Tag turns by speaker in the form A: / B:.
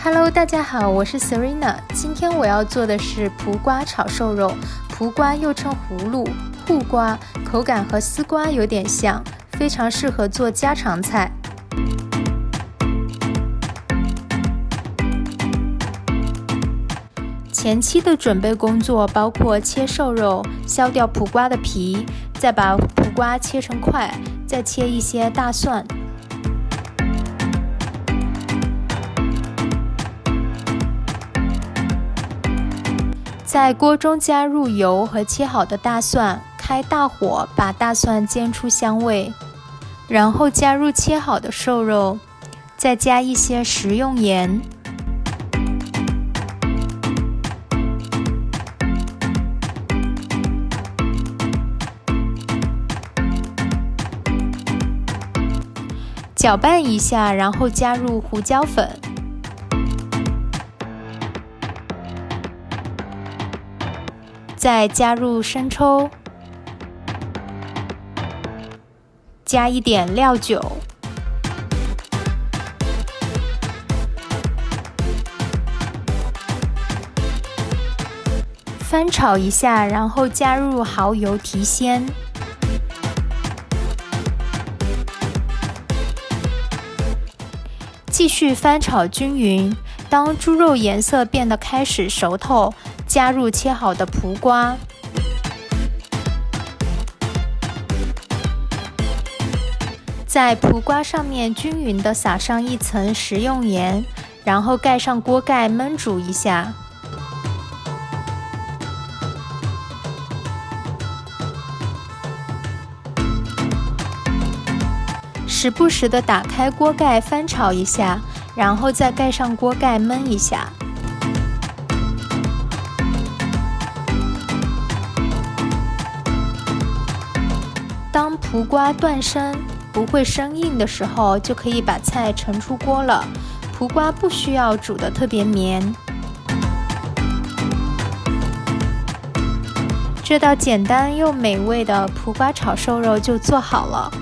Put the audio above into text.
A: Hello， 大家好，我是 Serena。今天我要做的是蒲瓜炒瘦肉。蒲瓜又称葫芦、护瓜，口感和丝瓜有点像，非常适合做家常菜。前期的准备工作包括切瘦肉，削掉蒲瓜的皮，再把蒲瓜切成块，再切一些大蒜。在锅中加入油和切好的大蒜，开大火把大蒜煎出香味，然后加入切好的瘦肉，再加一些食用盐。搅拌一下，然后加入胡椒粉。再加入生抽，加一点料酒，翻炒一下，然后加入蚝油提鲜。继续翻炒均匀，当猪肉颜色变得开始熟透，加入切好的蒲瓜，在蒲瓜上面均匀地撒上一层食用盐，然后盖上锅盖焖煮一下。时不时地打开锅盖翻炒一下，然后再盖上锅盖焖一下。当蒲瓜断生不会生硬的时候，就可以把菜盛出锅了。蒲瓜不需要煮得特别绵。这道简单又美味的蒲瓜炒瘦肉就做好了。